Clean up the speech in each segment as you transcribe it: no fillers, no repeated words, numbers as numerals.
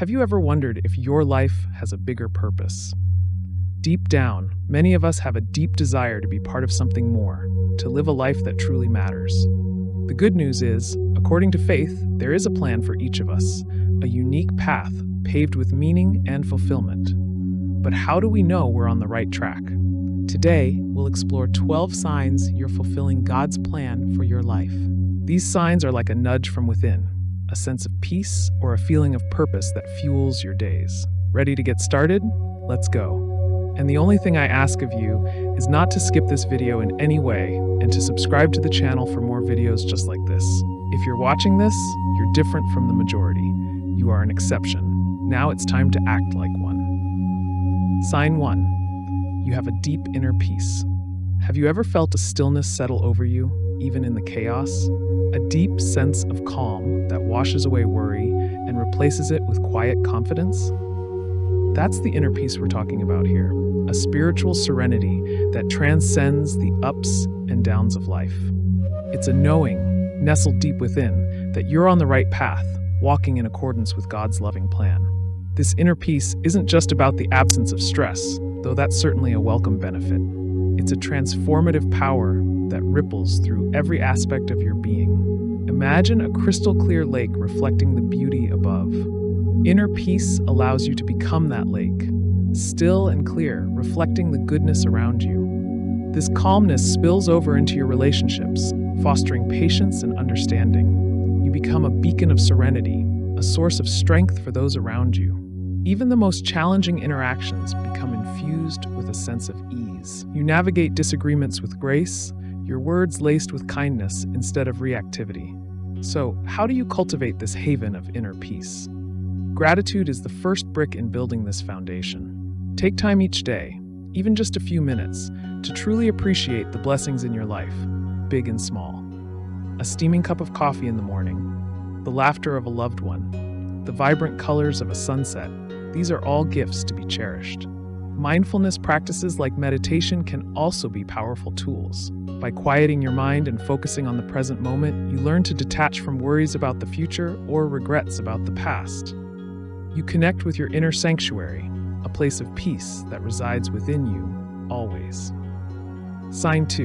Have you ever wondered if your life has a bigger purpose? Deep down, many of us have a deep desire to be part of something more, to live a life that truly matters. The good news is, according to faith, there is a plan for each of us, a unique path paved with meaning and fulfillment. But how do we know we're on the right track? Today, we'll explore 12 signs you're fulfilling God's plan for your life. These signs are like a nudge from within, a sense of peace or a feeling of purpose that fuels your days. Ready to get started? Let's go. And the only thing I ask of you is not to skip this video in any way and to subscribe to the channel for more videos just like this. If you're watching this, you're different from the majority. You are an exception. Now it's time to act like one. Sign 1. You have a deep inner peace. Have you ever felt a stillness settle over you, even in the chaos? A deep sense of calm that washes away worry and replaces it with quiet confidence? That's the inner peace we're talking about here, a spiritual serenity that transcends the ups and downs of life. It's a knowing, nestled deep within, that you're on the right path, walking in accordance with God's loving plan. This inner peace isn't just about the absence of stress, though that's certainly a welcome benefit. It's a transformative power that ripples through every aspect of your being. Imagine a crystal clear lake reflecting the beauty above. Inner peace allows you to become that lake, still and clear, reflecting the goodness around you. This calmness spills over into your relationships, fostering patience and understanding. You become a beacon of serenity, a source of strength for those around you. Even the most challenging interactions become infused with a sense of ease. You navigate disagreements with grace, your words laced with kindness instead of reactivity. So, how do you cultivate this haven of inner peace? Gratitude is the first brick in building this foundation. Take time each day, even just a few minutes, to truly appreciate the blessings in your life, big and small. A steaming cup of coffee in the morning, the laughter of a loved one, the vibrant colors of a sunset, these are all gifts to be cherished. Mindfulness practices like meditation can also be powerful tools. By quieting your mind and focusing on the present moment, you learn to detach from worries about the future or regrets about the past. You connect with your inner sanctuary, a place of peace that resides within you, always. Sign 2.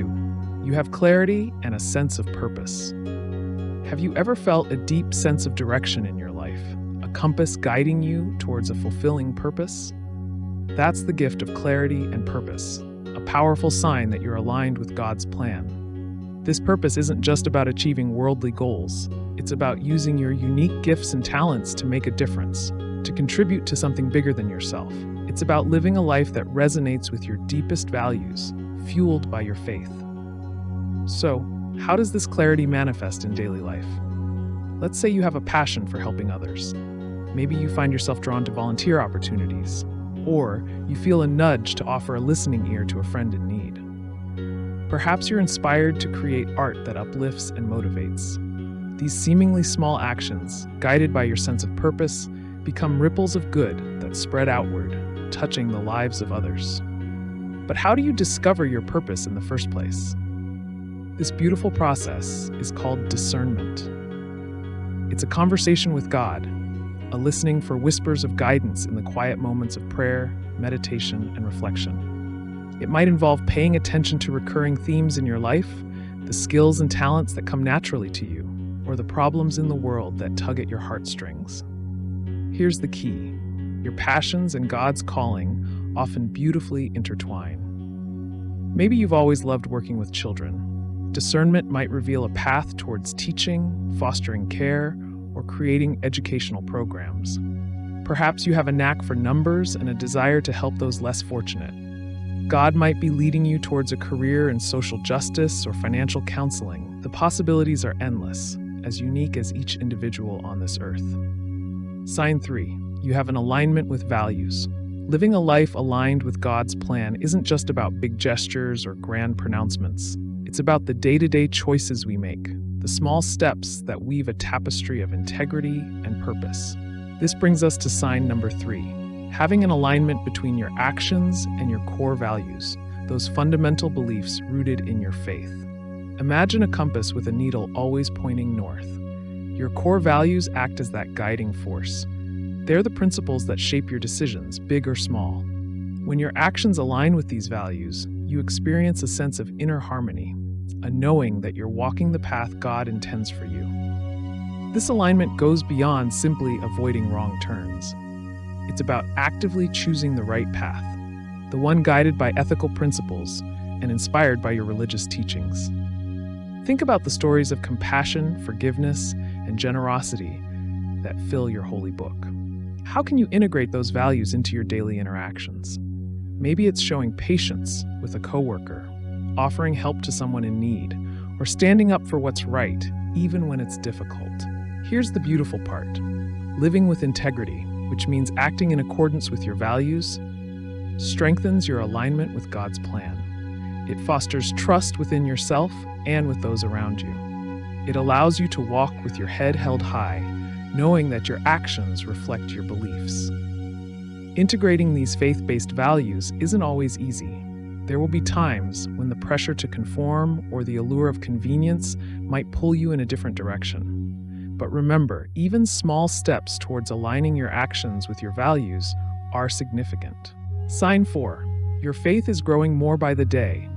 You have clarity and a sense of purpose. Have you ever felt a deep sense of direction in your life, a compass guiding you towards a fulfilling purpose? That's the gift of clarity and purpose, a powerful sign that you're aligned with God's plan. This purpose isn't just about achieving worldly goals, it's about using your unique gifts and talents to make a difference, to contribute to something bigger than yourself. It's about living a life that resonates with your deepest values, fueled by your faith. So, how does this clarity manifest in daily life? Let's say you have a passion for helping others. Maybe you find yourself drawn to volunteer opportunities, or you feel a nudge to offer a listening ear to a friend in need. Perhaps you're inspired to create art that uplifts and motivates. These seemingly small actions, guided by your sense of purpose, become ripples of good that spread outward, touching the lives of others. But how do you discover your purpose in the first place? This beautiful process is called discernment. It's a conversation with God, a listening for whispers of guidance in the quiet moments of prayer, meditation, and reflection. It might involve paying attention to recurring themes in your life, the skills and talents that come naturally to you, or the problems in the world that tug at your heartstrings. Here's the key. Your passions and God's calling often beautifully intertwine. Maybe you've always loved working with children. Discernment might reveal a path towards teaching, fostering care, or creating educational programs. Perhaps you have a knack for numbers and a desire to help those less fortunate. God might be leading you towards a career in social justice or financial counseling. The possibilities are endless, as unique as each individual on this earth. Sign 3. You have an alignment with values. Living a life aligned with God's plan isn't just about big gestures or grand pronouncements. It's about the day-to-day choices we make, the small steps that weave a tapestry of integrity and purpose. This brings us to sign number 3, having an alignment between your actions and your core values, those fundamental beliefs rooted in your faith. Imagine a compass with a needle always pointing north. Your core values act as that guiding force. They're the principles that shape your decisions, big or small. When your actions align with these values, you experience a sense of inner harmony, a knowing that you're walking the path God intends for you. This alignment goes beyond simply avoiding wrong turns. It's about actively choosing the right path, the one guided by ethical principles and inspired by your religious teachings. Think about the stories of compassion, forgiveness, and generosity that fill your holy book. How can you integrate those values into your daily interactions? Maybe it's showing patience with a coworker, offering help to someone in need, or standing up for what's right, even when it's difficult. Here's the beautiful part. Living with integrity, which means acting in accordance with your values, strengthens your alignment with God's plan. It fosters trust within yourself and with those around you. It allows you to walk with your head held high, knowing that your actions reflect your beliefs. Integrating these faith-based values isn't always easy. There will be times when the pressure to conform or the allure of convenience might pull you in a different direction. But remember, even small steps towards aligning your actions with your values are significant. Sign 4. Your faith is growing more by the day.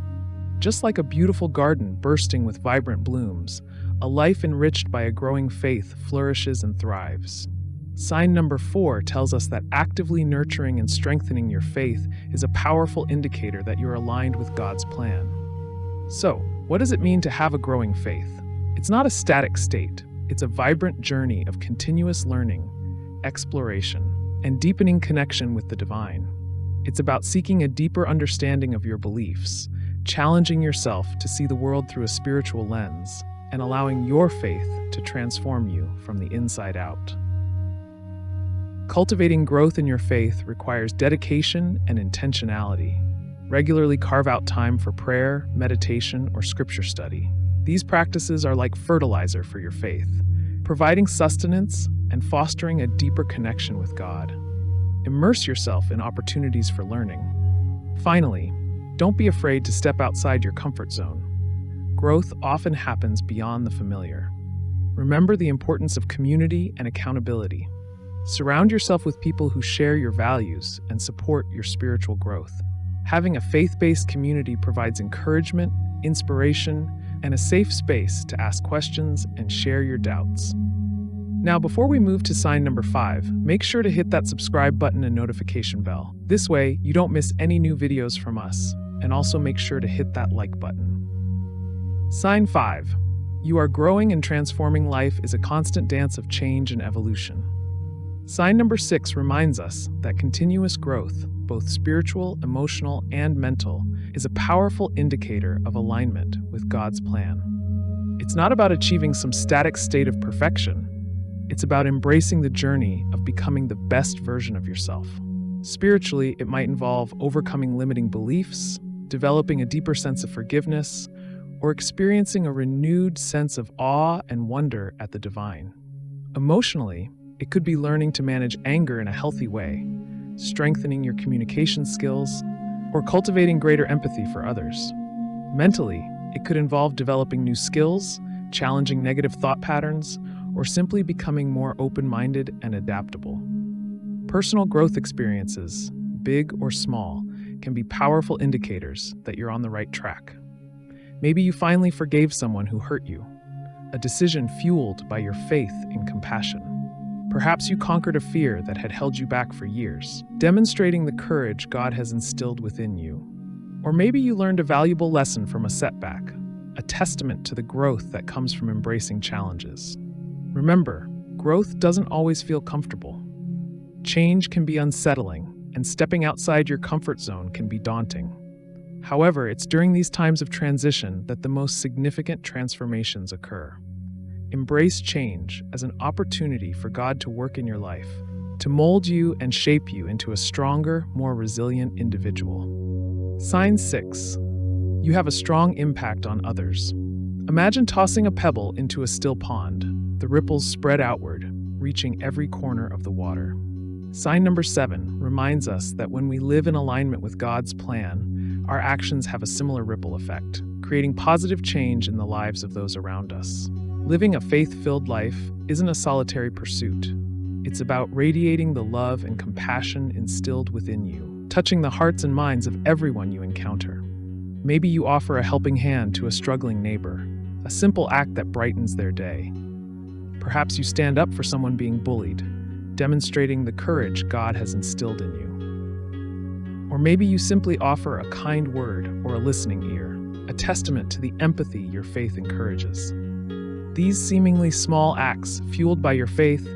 Just like a beautiful garden bursting with vibrant blooms, a life enriched by a growing faith flourishes and thrives. Sign number 4 tells us that actively nurturing and strengthening your faith is a powerful indicator that you're aligned with God's plan. So, what does it mean to have a growing faith? It's not a static state. It's a vibrant journey of continuous learning, exploration, and deepening connection with the divine. It's about seeking a deeper understanding of your beliefs, challenging yourself to see the world through a spiritual lens, and allowing your faith to transform you from the inside out. Cultivating growth in your faith requires dedication and intentionality. Regularly carve out time for prayer, meditation, or scripture study. These practices are like fertilizer for your faith, providing sustenance and fostering a deeper connection with God. Immerse yourself in opportunities for learning. Finally, don't be afraid to step outside your comfort zone. Growth often happens beyond the familiar. Remember the importance of community and accountability. Surround yourself with people who share your values and support your spiritual growth. Having a faith-based community provides encouragement, inspiration, and a safe space to ask questions and share your doubts. Now, before we move to sign number 5, make sure to hit that subscribe button and notification bell. This way, you don't miss any new videos from us, and also make sure to hit that like button. Sign 5. You are growing and transforming. Life is a constant dance of change and evolution. Sign number 6 reminds us that continuous growth, both spiritual, emotional, and mental, is a powerful indicator of alignment with God's plan. It's not about achieving some static state of perfection. It's about embracing the journey of becoming the best version of yourself. Spiritually, it might involve overcoming limiting beliefs, developing a deeper sense of forgiveness, or experiencing a renewed sense of awe and wonder at the divine. Emotionally, it could be learning to manage anger in a healthy way, strengthening your communication skills, or cultivating greater empathy for others. Mentally, it could involve developing new skills, challenging negative thought patterns, or simply becoming more open-minded and adaptable. Personal growth experiences, big or small, can be powerful indicators that you're on the right track. Maybe you finally forgave someone who hurt you, a decision fueled by your faith in compassion. Perhaps you conquered a fear that had held you back for years, demonstrating the courage God has instilled within you. Or maybe you learned a valuable lesson from a setback, a testament to the growth that comes from embracing challenges. Remember, growth doesn't always feel comfortable. Change can be unsettling, and stepping outside your comfort zone can be daunting. However, it's during these times of transition that the most significant transformations occur. Embrace change as an opportunity for God to work in your life, to mold you and shape you into a stronger, more resilient individual. Sign 6. You have a strong impact on others. Imagine tossing a pebble into a still pond. The ripples spread outward, reaching every corner of the water. Sign number 7 reminds us that when we live in alignment with God's plan, our actions have a similar ripple effect, creating positive change in the lives of those around us. Living a faith-filled life isn't a solitary pursuit. It's about radiating the love and compassion instilled within you, touching the hearts and minds of everyone you encounter. Maybe you offer a helping hand to a struggling neighbor, a simple act that brightens their day. Perhaps you stand up for someone being bullied, demonstrating the courage God has instilled in you. Or maybe you simply offer a kind word or a listening ear, a testament to the empathy your faith encourages. These seemingly small acts, fueled by your faith,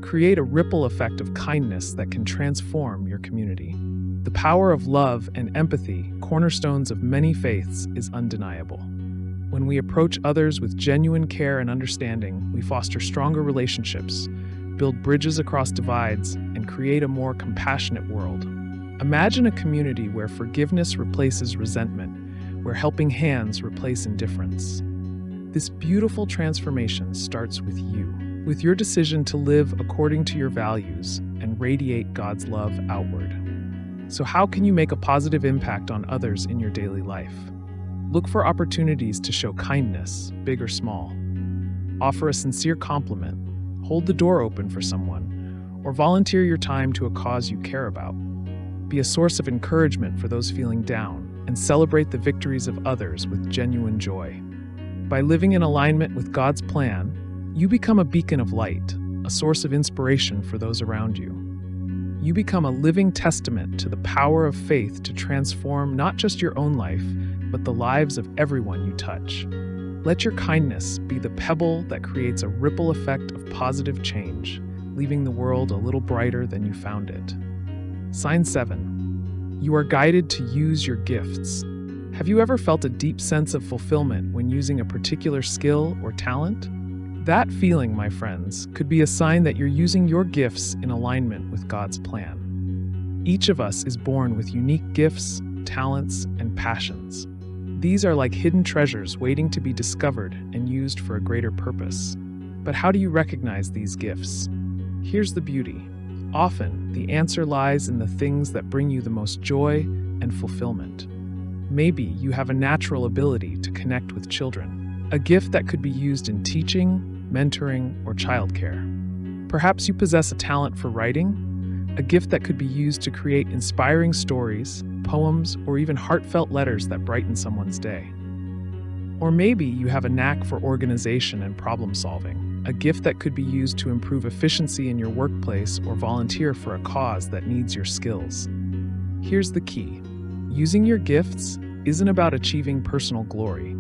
create a ripple effect of kindness that can transform your community. The power of love and empathy, cornerstones of many faiths, is undeniable. When we approach others with genuine care and understanding, we foster stronger relationships, build bridges across divides, and create a more compassionate world. Imagine a community where forgiveness replaces resentment, where helping hands replace indifference. This beautiful transformation starts with you, with your decision to live according to your values and radiate God's love outward. So how can you make a positive impact on others in your daily life? Look for opportunities to show kindness, big or small. Offer a sincere compliment, hold the door open for someone, or volunteer your time to a cause you care about. Be a source of encouragement for those feeling down, and celebrate the victories of others with genuine joy. By living in alignment with God's plan, you become a beacon of light, a source of inspiration for those around you. You become a living testament to the power of faith to transform not just your own life, but the lives of everyone you touch. Let your kindness be the pebble that creates a ripple effect of positive change, leaving the world a little brighter than you found it. Sign 7. You are guided to use your gifts. Have you ever felt a deep sense of fulfillment when using a particular skill or talent? That feeling, my friends, could be a sign that you're using your gifts in alignment with God's plan. Each of us is born with unique gifts, talents, and passions. These are like hidden treasures waiting to be discovered and used for a greater purpose. But how do you recognize these gifts? Here's the beauty. Often, the answer lies in the things that bring you the most joy and fulfillment. Maybe you have a natural ability to connect with children, a gift that could be used in teaching, mentoring, or childcare. Perhaps you possess a talent for writing, a gift that could be used to create inspiring stories, poems, or even heartfelt letters that brighten someone's day. Or maybe you have a knack for organization and problem solving, a gift that could be used to improve efficiency in your workplace or volunteer for a cause that needs your skills. Here's the key. Using your gifts isn't about achieving personal glory.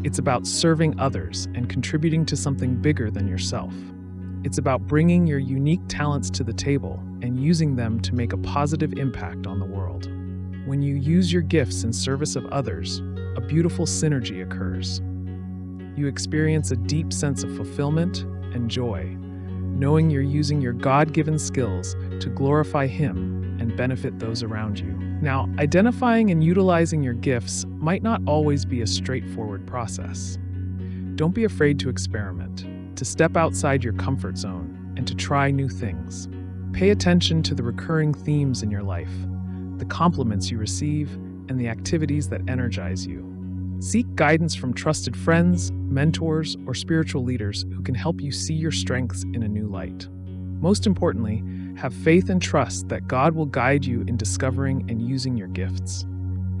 It's about serving others and contributing to something bigger than yourself. It's about bringing your unique talents to the table and using them to make a positive impact on the world. When you use your gifts in service of others, a beautiful synergy occurs. You experience a deep sense of fulfillment and joy, knowing you're using your God-given skills to glorify Him and benefit those around you. Now, identifying and utilizing your gifts might not always be a straightforward process. Don't be afraid to experiment, to step outside your comfort zone, and to try new things. Pay attention to the recurring themes in your life, the compliments you receive, and the activities that energize you. Seek guidance from trusted friends, mentors, or spiritual leaders who can help you see your strengths in a new light. Most importantly, have faith and trust that God will guide you in discovering and using your gifts.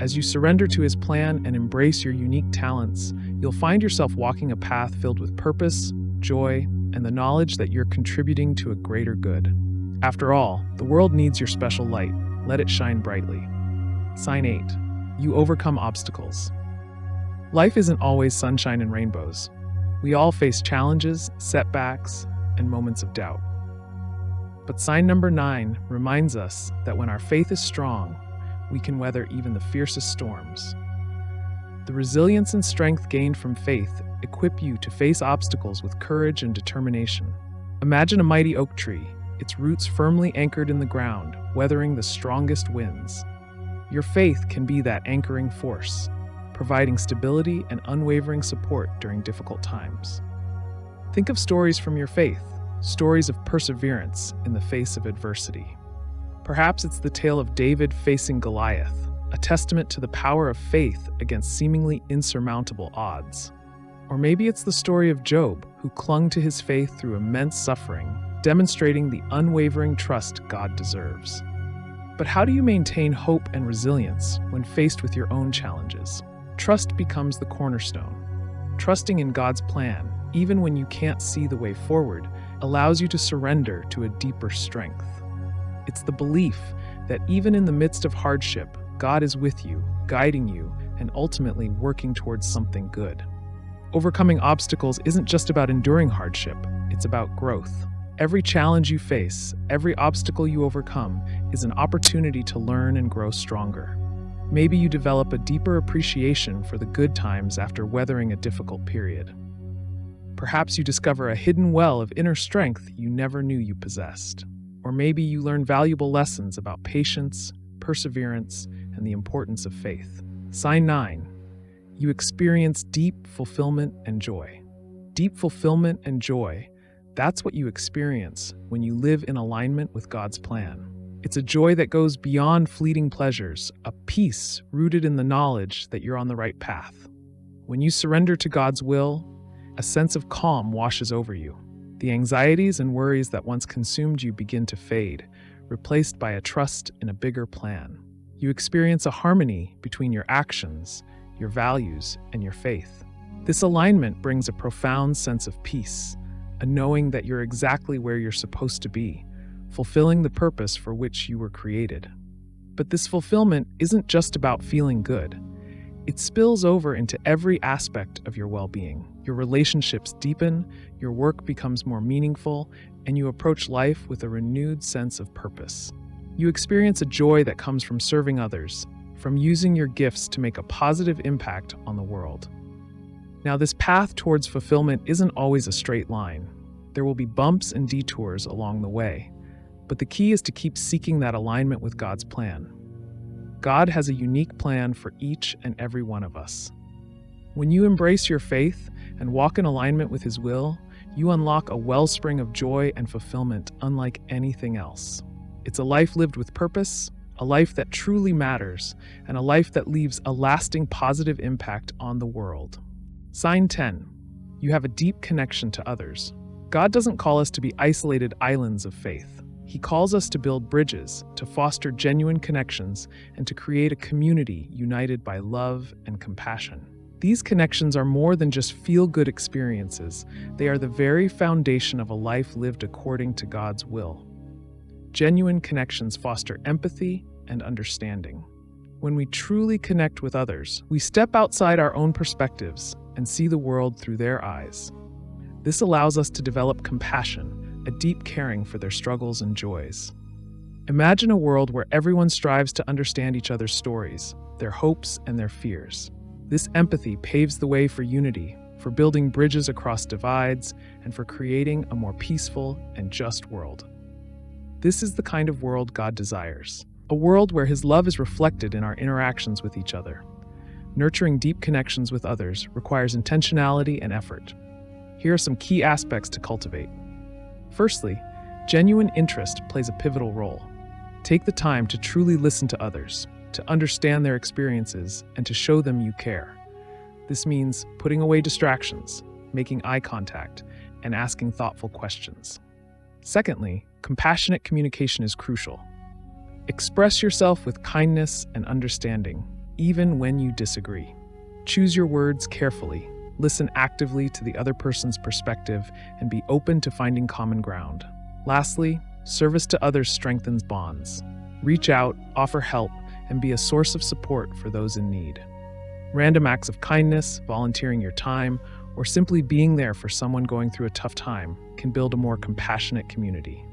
As you surrender to His plan and embrace your unique talents, you'll find yourself walking a path filled with purpose, joy, and the knowledge that you're contributing to a greater good. After all, the world needs your special light. Let it shine brightly. Sign 8. You overcome obstacles. Life isn't always sunshine and rainbows. We all face challenges, setbacks, and moments of doubt. But sign number 9 reminds us that when our faith is strong, we can weather even the fiercest storms. The resilience and strength gained from faith equip you to face obstacles with courage and determination. Imagine a mighty oak tree, its roots firmly anchored in the ground, weathering the strongest winds. Your faith can be that anchoring force, providing stability and unwavering support during difficult times. Think of stories from your faith, stories of perseverance in the face of adversity. Perhaps it's the tale of David facing Goliath, a testament to the power of faith against seemingly insurmountable odds. Or maybe it's the story of Job, who clung to his faith through immense suffering, demonstrating the unwavering trust God deserves. But how do you maintain hope and resilience when faced with your own challenges? Trust becomes the cornerstone. Trusting in God's plan, even when you can't see the way forward, allows you to surrender to a deeper strength. It's the belief that even in the midst of hardship, God is with you, guiding you, and ultimately working towards something good. Overcoming obstacles isn't just about enduring hardship, it's about growth. Every challenge you face, every obstacle you overcome, is an opportunity to learn and grow stronger. Maybe you develop a deeper appreciation for the good times after weathering a difficult period. Perhaps you discover a hidden well of inner strength you never knew you possessed. Or maybe you learn valuable lessons about patience, perseverance, and the importance of faith. Sign 9. You experience deep fulfillment and joy. Deep fulfillment and joy, that's what you experience when you live in alignment with God's plan. It's a joy that goes beyond fleeting pleasures, a peace rooted in the knowledge that you're on the right path. When you surrender to God's will, a sense of calm washes over you. The anxieties and worries that once consumed you begin to fade, replaced by a trust in a bigger plan. You experience a harmony between your actions, your values, and your faith. This alignment brings a profound sense of peace, a knowing that you're exactly where you're supposed to be, fulfilling the purpose for which you were created. But this fulfillment isn't just about feeling good. It spills over into every aspect of your well-being. Your relationships deepen, your work becomes more meaningful, and you approach life with a renewed sense of purpose. You experience a joy that comes from serving others, from using your gifts to make a positive impact on the world. Now, this path towards fulfillment isn't always a straight line. There will be bumps and detours along the way, but the key is to keep seeking that alignment with God's plan. God has a unique plan for each and every one of us. When you embrace your faith and walk in alignment with His will, you unlock a wellspring of joy and fulfillment unlike anything else. It's a life lived with purpose, a life that truly matters, and a life that leaves a lasting positive impact on the world. Sign 10. You have a deep connection to others. God doesn't call us to be isolated islands of faith. He calls us to build bridges, to foster genuine connections, and to create a community united by love and compassion. These connections are more than just feel-good experiences. They are the very foundation of a life lived according to God's will. Genuine connections foster empathy and understanding. When we truly connect with others, we step outside our own perspectives and see the world through their eyes. This allows us to develop compassion, a deep caring for their struggles and joys. Imagine a world where everyone strives to understand each other's stories, their hopes, and their fears. This empathy paves the way for unity, for building bridges across divides, and for creating a more peaceful and just world. This is the kind of world God desires, a world where His love is reflected in our interactions with each other. Nurturing deep connections with others requires intentionality and effort. Here are some key aspects to cultivate. Firstly, genuine interest plays a pivotal role. Take the time to truly listen to others, to understand their experiences, and to show them you care. This means putting away distractions, making eye contact, and asking thoughtful questions. Secondly, compassionate communication is crucial. Express yourself with kindness and understanding, even when you disagree. Choose your words carefully. Listen actively to the other person's perspective and be open to finding common ground. Lastly, service to others strengthens bonds. Reach out, offer help, and be a source of support for those in need. Random acts of kindness, volunteering your time, or simply being there for someone going through a tough time can build a more compassionate community.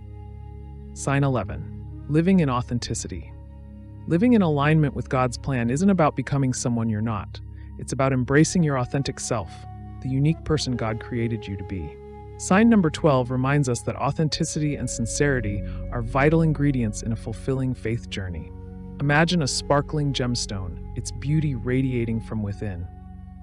Sign 11. Living in authenticity. Living in alignment with God's plan isn't about becoming someone you're not. It's about embracing your authentic self, the unique person God created you to be. Sign number 12 reminds us that authenticity and sincerity are vital ingredients in a fulfilling faith journey. Imagine a sparkling gemstone, its beauty radiating from within.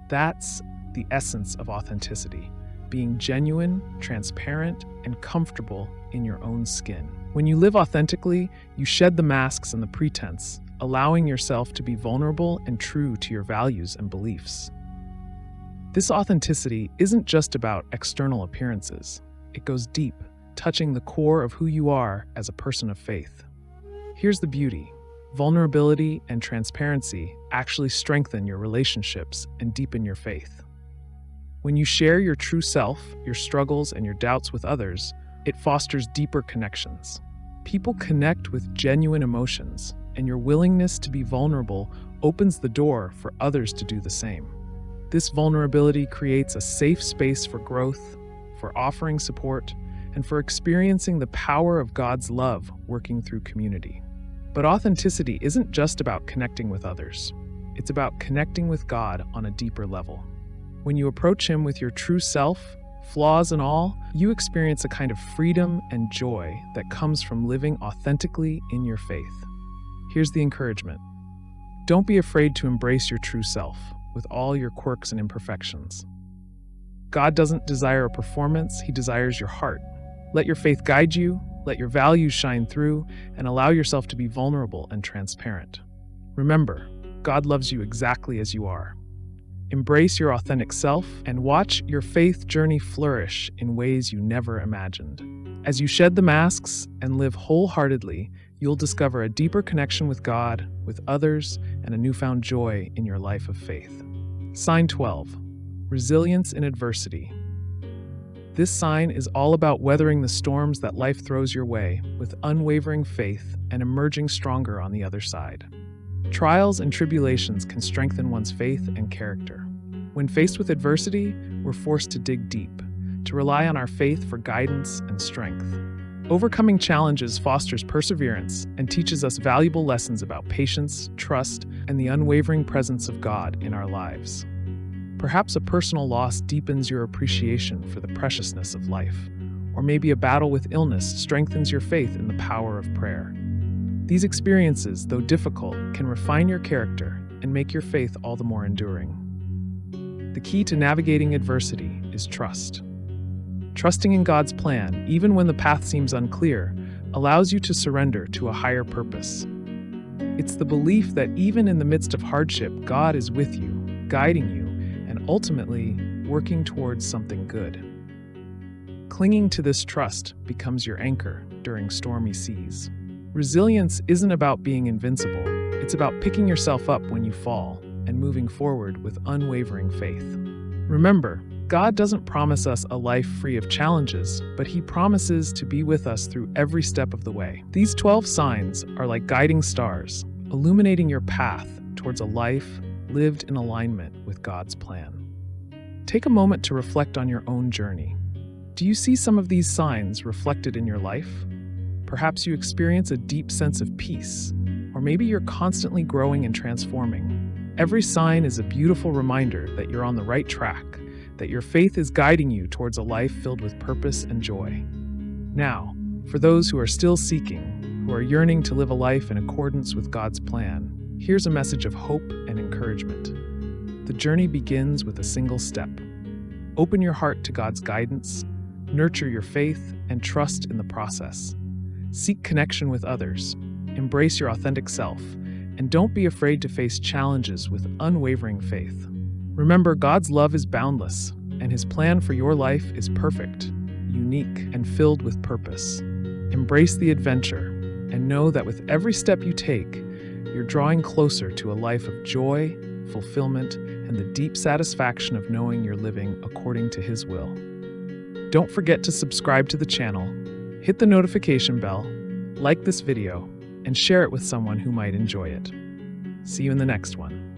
That's the essence of authenticity, being genuine, transparent, and comfortable in your own skin. When you live authentically, you shed the masks and the pretense, allowing yourself to be vulnerable and true to your values and beliefs. This authenticity isn't just about external appearances. It goes deep, touching the core of who you are as a person of faith. Here's the beauty. Vulnerability and transparency actually strengthen your relationships and deepen your faith. When you share your true self, your struggles, and your doubts with others, it fosters deeper connections. People connect with genuine emotions, and your willingness to be vulnerable opens the door for others to do the same. This vulnerability creates a safe space for growth, for offering support, and for experiencing the power of God's love working through community. But authenticity isn't just about connecting with others. It's about connecting with God on a deeper level. When you approach Him with your true self, flaws and all, you experience a kind of freedom and joy that comes from living authentically in your faith. Here's the encouragement. Don't be afraid to embrace your true self, with all your quirks and imperfections. God doesn't desire a performance, He desires your heart. Let your faith guide you, let your values shine through, and allow yourself to be vulnerable and transparent. Remember, God loves you exactly as you are. Embrace your authentic self and watch your faith journey flourish in ways you never imagined. As you shed the masks and live wholeheartedly, you'll discover a deeper connection with God, with others, and a newfound joy in your life of faith. Sign 12. Resilience in adversity. This sign is all about weathering the storms that life throws your way with unwavering faith and emerging stronger on the other side. Trials and tribulations can strengthen one's faith and character. When faced with adversity, we're forced to dig deep, to rely on our faith for guidance and strength. Overcoming challenges fosters perseverance and teaches us valuable lessons about patience, trust, and the unwavering presence of God in our lives. Perhaps a personal loss deepens your appreciation for the preciousness of life, or maybe a battle with illness strengthens your faith in the power of prayer. These experiences, though difficult, can refine your character and make your faith all the more enduring. The key to navigating adversity is trust. Trusting in God's plan, even when the path seems unclear, allows you to surrender to a higher purpose. It's the belief that even in the midst of hardship, God is with you, guiding you, and ultimately working towards something good. Clinging to this trust becomes your anchor during stormy seas. Resilience isn't about being invincible. It's about picking yourself up when you fall and moving forward with unwavering faith. Remember, God doesn't promise us a life free of challenges, but He promises to be with us through every step of the way. These 12 signs are like guiding stars, illuminating your path towards a life lived in alignment with God's plan. Take a moment to reflect on your own journey. Do you see some of these signs reflected in your life? Perhaps you experience a deep sense of peace, or maybe you're constantly growing and transforming. Every sign is a beautiful reminder that you're on the right track, that your faith is guiding you towards a life filled with purpose and joy. Now, for those who are still seeking, who are yearning to live a life in accordance with God's plan, here's a message of hope and encouragement. The journey begins with a single step. Open your heart to God's guidance, nurture your faith, and trust in the process. Seek connection with others, embrace your authentic self, and don't be afraid to face challenges with unwavering faith. Remember, God's love is boundless, and His plan for your life is perfect, unique, and filled with purpose. Embrace the adventure, and know that with every step you take, you're drawing closer to a life of joy, fulfillment, and the deep satisfaction of knowing you're living according to His will. Don't forget to subscribe to the channel, hit the notification bell, like this video, and share it with someone who might enjoy it. See you in the next one.